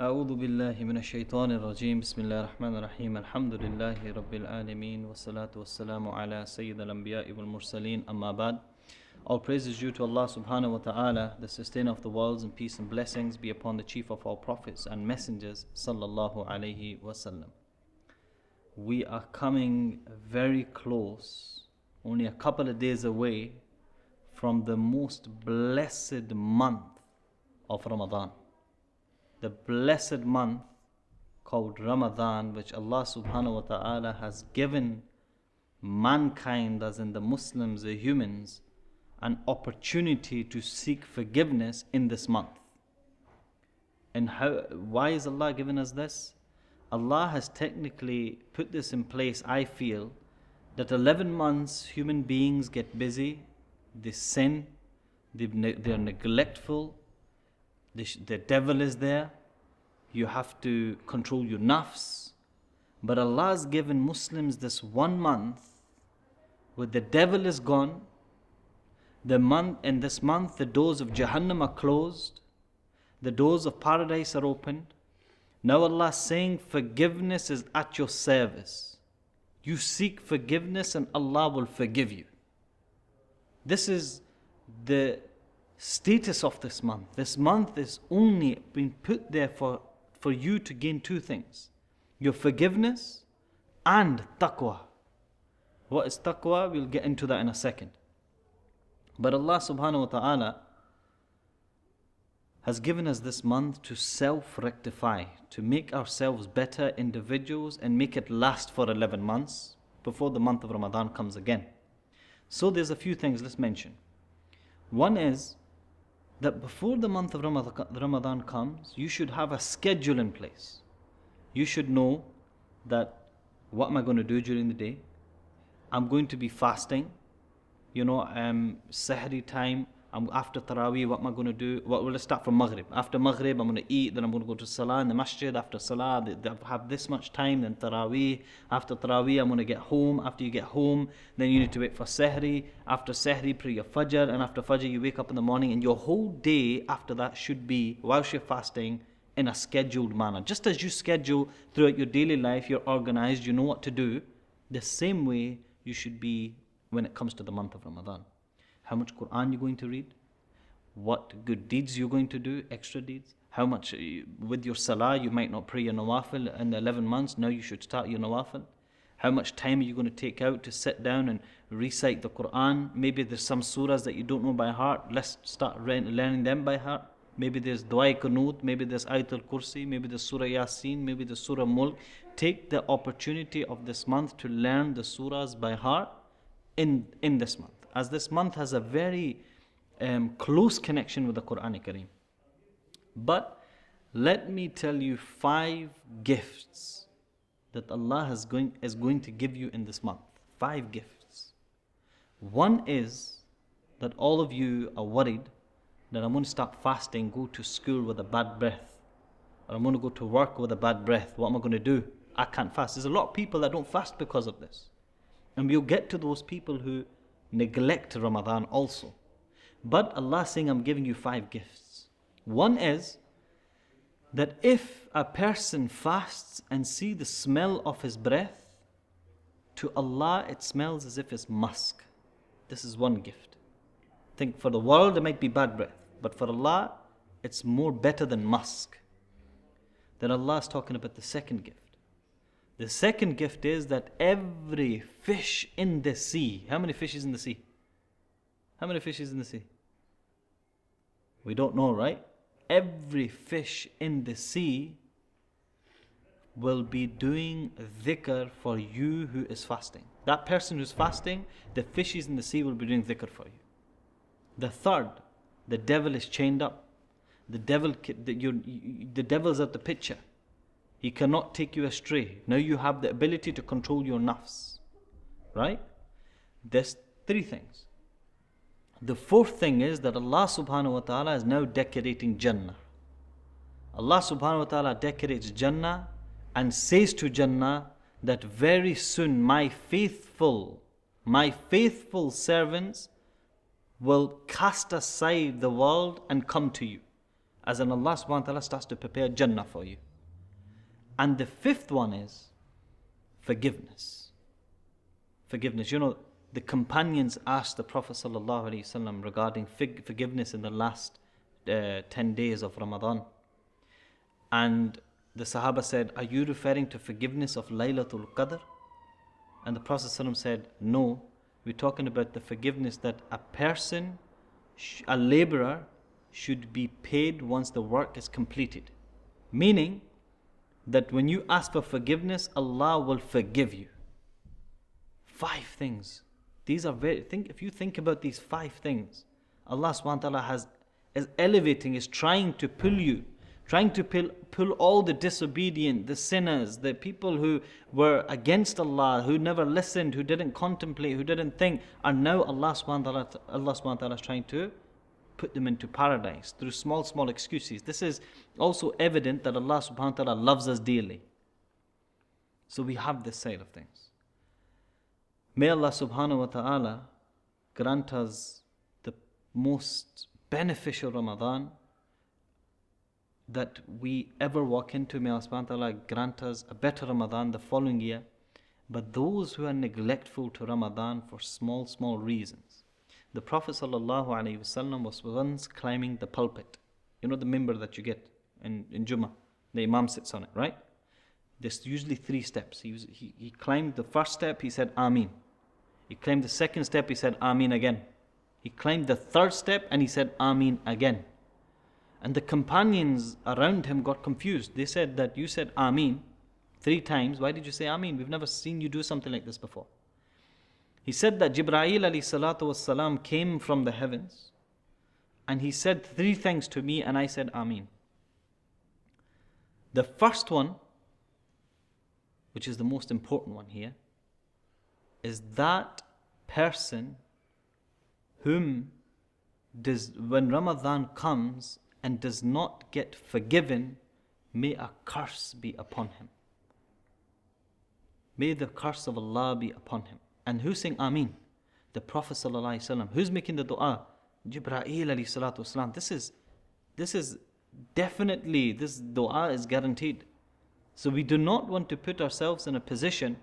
أعوذ بالله من الشيطان الرجيم بسم الله الرحمن الرحيم الحمد لله رب العالمين والصلاة والسلام على سيد الأنبياء والمرسلين أما بعد. All praise is due to Allah subhanahu wa ta'ala, the sustainer of the worlds, and peace and blessings be upon the chief of all prophets and messengers sallallahu alayhi wasallam. We are coming very close, only a couple of days away from the most blessed month of Ramadan. The blessed month called Ramadan, which Allah subhanahu wa ta'ala has given mankind, as in the Muslims, the humans, an opportunity to seek forgiveness in this month. And why is Allah giving us this? Allah has technically put this in place, I feel, that 11 months human beings get busy, they sin, they're neglectful, the devil is there, you have to control your nafs. But Allah has given Muslims this 1 month where the devil is gone. In this month the doors of Jahannam are closed, the doors of paradise are opened. Now Allah is saying forgiveness is at your service. You seek forgiveness and Allah will forgive you. This is the status of this month. This month is only been put there for you to gain two things: your forgiveness and taqwa. What is taqwa? We'll get into that in a second. But Allah subhanahu wa ta'ala has given us this month to self-rectify, to make ourselves better individuals and make it last for 11 months before the month of Ramadan comes again. So there's a few things let's mention. One is that before the month of Ramadan comes, you should have a schedule in place. You should know that what am I going to do during the day? I'm going to be fasting. Sahri time, after Taraweeh, what am I going to do? Let's start from Maghrib. After Maghrib, I'm going to eat, then I'm going to go to Salah in the masjid. After Salah, I have this much time, then Taraweeh. After Taraweeh, I'm going to get home. After you get home, then you need to wait for Sahri. After Sahri, pray your Fajr. And after Fajr, you wake up in the morning. And your whole day after that should be, whilst you're fasting, in a scheduled manner. Just as you schedule throughout your daily life, you're organized, you know what to do. The same way you should be when it comes to the month of Ramadan. How much Quran you're going to read, what good deeds you're going to do, extra deeds, how much with your Salah, you might not pray your Nawafil in the 11 months, now you should start your Nawafil. How much time are you going to take out to sit down and recite the Quran? Maybe there's some surahs that you don't know by heart, let's start learning them by heart. Maybe there's Dua Qunut, maybe there's Ayatul Kursi, maybe there's Surah Yasin, maybe there's Surah Mulk. Take the opportunity of this month to learn the surahs by heart in this month, as this month has a very close connection with the Quran Kareem. But let me tell you 5 gifts that Allah is going to give you in this month. 5 gifts. One is that all of you are worried that I'm going to start fasting, go to school with a bad breath, or I'm going to go to work with a bad breath. What am I going to do? I can't fast. There's a lot of people that don't fast because of this. And we'll get to those people who neglect Ramadan also. But Allah is saying, I'm giving you 5 gifts. One is that if a person fasts and see the smell of his breath, to Allah it smells as if it's musk. This is one gift. Think for the world it might be bad breath, but for Allah it's more better than musk. Then Allah is talking about the second gift. The second gift is that every fish in the sea, how many fishes in the sea? How many fishes in the sea? We don't know, right? Every fish in the sea will be doing dhikr for you who is fasting. That person who's fasting, the fishes in the sea will be doing dhikr for you. The third, the devil is chained up. The devil's at the picture. He cannot take you astray. Now you have the ability to control your nafs. Right? There's 3 things. The fourth thing is that Allah subhanahu wa ta'ala is now decorating Jannah. Allah subhanahu wa ta'ala decorates Jannah and says to Jannah that very soon my faithful servants will cast aside the world and come to you. As in Allah subhanahu wa ta'ala starts to prepare Jannah for you. And the fifth one is forgiveness. Forgiveness. You know, the companions asked the Prophet sallallahu alaihi wasallam regarding forgiveness in the last 10 days of Ramadan. And the Sahaba said, are you referring to forgiveness of Laylatul Qadr? And the Prophet ﷺ said, no, we're talking about the forgiveness that a person, a laborer, should be paid once the work is completed. Meaning that when you ask for forgiveness, Allah will forgive you. 5 things. These are if you think about these 5 things, Allah subhanahu wa ta'ala is elevating, is trying to pull you, trying to pull all the disobedient, the sinners, the people who were against Allah, who never listened, who didn't contemplate, who didn't think, and now Allah subhanahu wa ta'ala is trying to put them into paradise through small excuses. This is also evident that Allah subhanahu wa ta'ala loves us dearly. So we have this side of things. May Allah subhanahu wa ta'ala grant us the most beneficial Ramadan that we ever walk into. May Allah subhanahu wa ta'ala grant us a better Ramadan the following year. But those who are neglectful to Ramadan for small reasons. The Prophet sallallahu alaihi wasallam was once climbing the pulpit. You know the mimbar that you get in Jummah. The Imam sits on it, right? There's usually 3 steps. He climbed the first step, he said Ameen. He climbed the second step, he said Ameen again. He climbed the third step and he said Ameen again. And the companions around him got confused. They said that you said Ameen 3 times. Why did you say Ameen? We've never seen you do something like this before. He said that Jibreel alayhi salatu wassalam came from the heavens and he said 3 things to me and I said Ameen. The first one, which is the most important one here, is that person whom when Ramadan comes and does not get forgiven, may a curse be upon him. May the curse of Allah be upon him. And who's saying Ameen? The Prophet sallallahu alaihi wasallam. Who's making the dua? Jibreel alayhi salatu wasalam. This is definitely, this dua is guaranteed. So we do not want to put ourselves in a position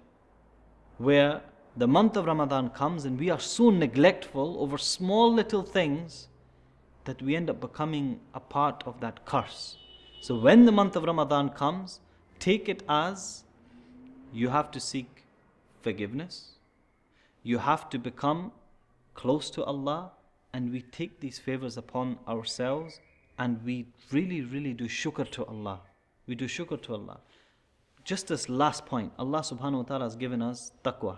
where the month of Ramadan comes and we are so neglectful over small little things that we end up becoming a part of that curse. So when the month of Ramadan comes, take it as you have to seek forgiveness. You have to become close to Allah, and we take these favors upon ourselves and we really do shukr to Allah. We do shukr to Allah. Just this last point, Allah subhanahu wa ta'ala has given us taqwa.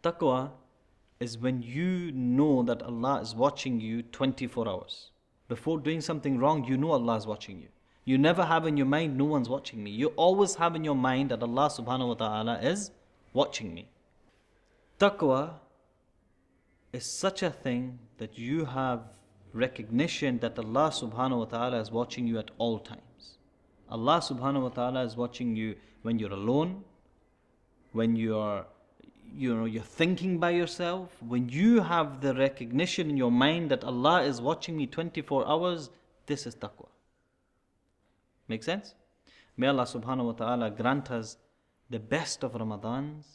Taqwa is when you know that Allah is watching you 24 hours. Before doing something wrong, you know Allah is watching you. You never have in your mind, no one's watching me. You always have in your mind that Allah subhanahu wa ta'ala is watching me. Taqwa is such a thing that you have recognition that Allah subhanahu wa ta'ala is watching you at all times. Allah subhanahu wa ta'ala is watching you when you're alone, when you're thinking by yourself, when you have the recognition in your mind that Allah is watching me 24 hours, this is taqwa. Make sense? May Allah subhanahu wa ta'ala grant us the best of Ramadans.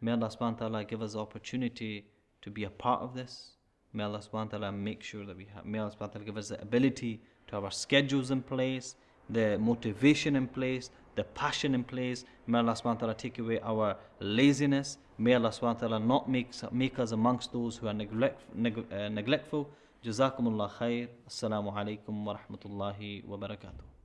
May Allah subhanahu wa ta'ala give us the opportunity to be a part of this. May Allah subhanahu wa ta'ala make sure that may Allah subhanahu wa ta'ala give us the ability to have our schedules in place, the motivation in place, the passion in place. May Allah subhanahu wa ta'ala take away our laziness. May Allah subhanahu wa ta'ala not make us amongst those who are neglectful. Jazakumullah khair. Assalamu alaikum wa rahmatullahi wa barakatuh.